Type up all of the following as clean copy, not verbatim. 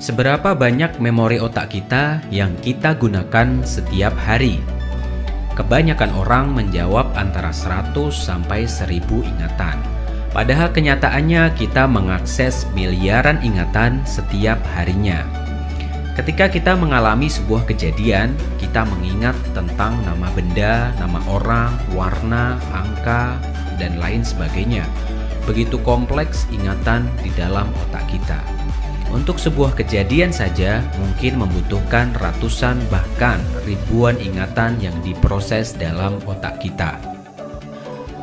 Seberapa banyak memori otak kita yang kita gunakan setiap hari? Kebanyakan orang menjawab antara 100 sampai 1000 ingatan. Padahal kenyataannya kita mengakses miliaran ingatan setiap harinya. Ketika kita mengalami sebuah kejadian, kita mengingat tentang nama benda, nama orang, warna, angka, dan lain sebagainya. Begitu kompleks ingatan di dalam otak kita. Untuk sebuah kejadian saja mungkin membutuhkan ratusan bahkan ribuan ingatan yang diproses dalam otak kita.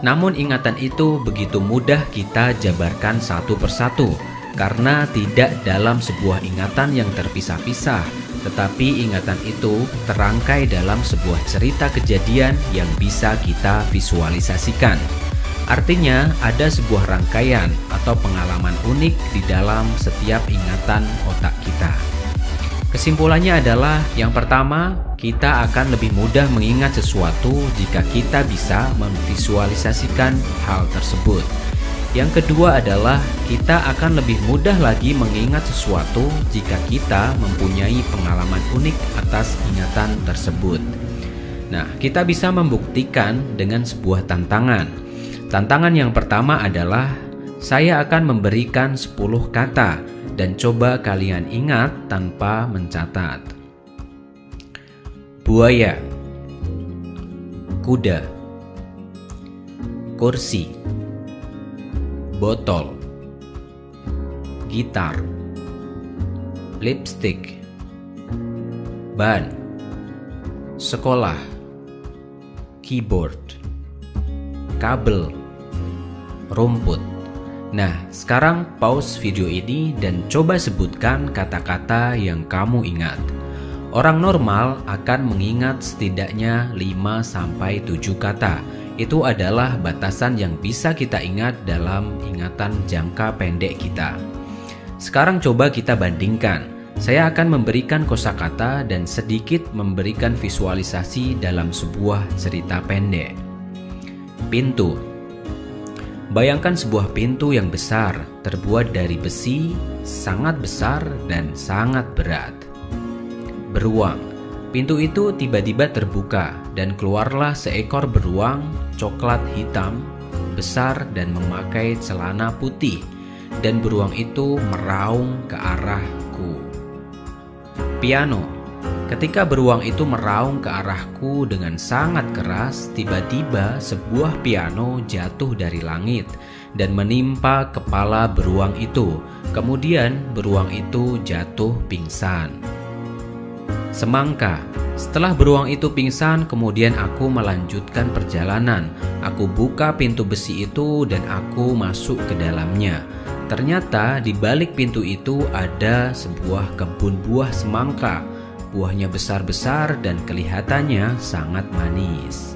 Namun ingatan itu begitu mudah kita jabarkan satu persatu karena tidak dalam sebuah ingatan yang terpisah-pisah, tetapi ingatan itu terangkai dalam sebuah cerita kejadian yang bisa kita visualisasikan. Artinya, ada sebuah rangkaian atau pengalaman unik di dalam setiap ingatan otak kita. Kesimpulannya adalah, yang pertama, kita akan lebih mudah mengingat sesuatu jika kita bisa memvisualisasikan hal tersebut. Yang kedua adalah, kita akan lebih mudah lagi mengingat sesuatu jika kita mempunyai pengalaman unik atas ingatan tersebut. Nah, kita bisa membuktikan dengan sebuah tantangan. Tantangan yang pertama adalah saya akan memberikan 10 kata dan coba kalian ingat tanpa mencatat. Buaya, kuda, kursi, botol, gitar, lipstik, ban, sekolah, keyboard, kabel, rumput. Nah, sekarang pause video ini dan coba sebutkan kata-kata yang kamu ingat. Orang normal akan mengingat setidaknya 5-7 kata. Itu adalah batasan yang bisa kita ingat dalam ingatan jangka pendek kita. Sekarang coba kita bandingkan. Saya akan memberikan kosakata dan sedikit memberikan visualisasi dalam sebuah cerita pendek. Pintu. Bayangkan sebuah pintu yang besar, terbuat dari besi, sangat besar dan sangat berat. Beruang. Pintu itu tiba-tiba terbuka dan keluarlah seekor beruang coklat hitam, besar dan memakai celana putih, dan beruang itu meraung ke arahku. Piano. Ketika beruang itu meraung ke arahku dengan sangat keras, tiba-tiba sebuah piano jatuh dari langit dan menimpa kepala beruang itu. Kemudian beruang itu jatuh pingsan. Semangka. Setelah beruang itu pingsan, kemudian aku melanjutkan perjalanan. Aku buka pintu besi itu dan aku masuk ke dalamnya. Ternyata di balik pintu itu ada sebuah kebun buah semangka. Buahnya besar-besar dan kelihatannya sangat manis.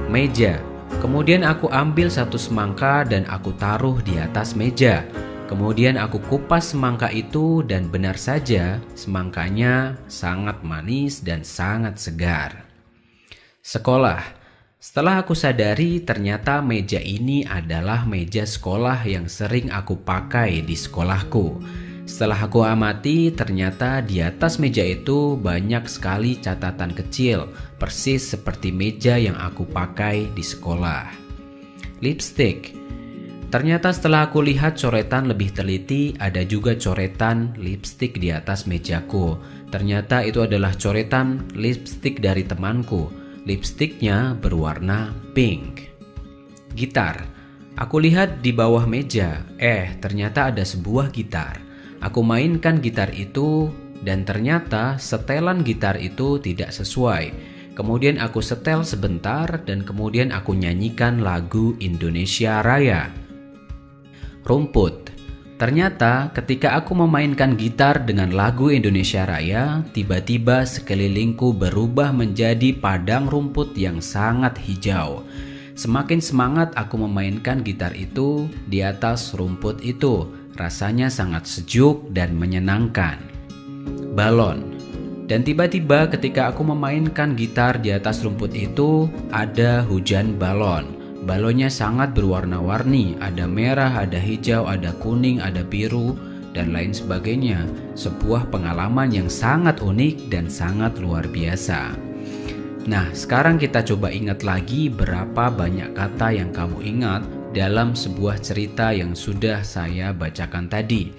Meja. Kemudian aku ambil satu semangka dan aku taruh di atas meja. Kemudian aku kupas semangka itu dan benar saja semangkanya sangat manis dan sangat segar. Sekolah. Setelah aku sadari ternyata meja ini adalah meja sekolah yang sering aku pakai di sekolahku. Setelah aku amati, ternyata di atas meja itu banyak sekali catatan kecil, persis seperti meja yang aku pakai di sekolah. Lipstik. Ternyata setelah aku lihat coretan lebih teliti, ada juga coretan lipstik di atas mejaku. Ternyata itu adalah coretan lipstik dari temanku. Lipstiknya berwarna pink. Gitar. Aku lihat di bawah meja, ternyata ada sebuah gitar. Aku mainkan gitar itu dan ternyata setelan gitar itu tidak sesuai. Kemudian aku setel sebentar dan kemudian aku nyanyikan lagu Indonesia Raya. Rumput. Ternyata ketika aku memainkan gitar dengan lagu Indonesia Raya, tiba-tiba sekelilingku berubah menjadi padang rumput yang sangat hijau. Semakin semangat aku memainkan gitar itu di atas rumput itu. Rasanya sangat sejuk dan menyenangkan. Balon. Dan tiba-tiba ketika aku memainkan gitar di atas rumput itu, ada hujan balon. Balonnya sangat berwarna-warni, ada merah, ada hijau, ada kuning, ada biru, dan lain sebagainya. Sebuah pengalaman yang sangat unik dan sangat luar biasa. Nah, sekarang kita coba ingat lagi berapa banyak kata yang kamu ingat dalam sebuah cerita yang sudah saya bacakan tadi.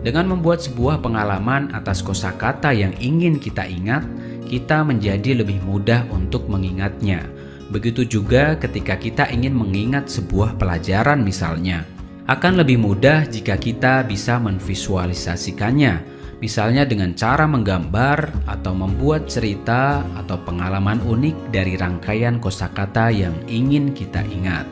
Dengan membuat sebuah pengalaman atas kosakata yang ingin kita ingat, kita menjadi lebih mudah untuk mengingatnya. Begitu juga ketika kita ingin mengingat sebuah pelajaran misalnya. Akan lebih mudah jika kita bisa memvisualisasikannya, misalnya dengan cara menggambar atau membuat cerita atau pengalaman unik dari rangkaian kosakata yang ingin kita ingat.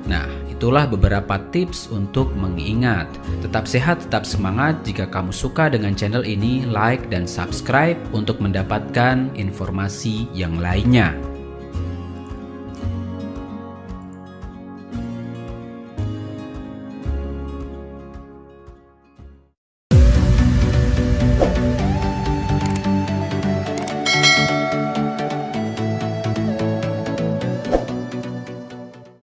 Nah, itulah beberapa tips untuk mengingat. Tetap sehat, tetap semangat. Jika kamu suka dengan channel ini, like dan subscribe untuk mendapatkan informasi yang lainnya.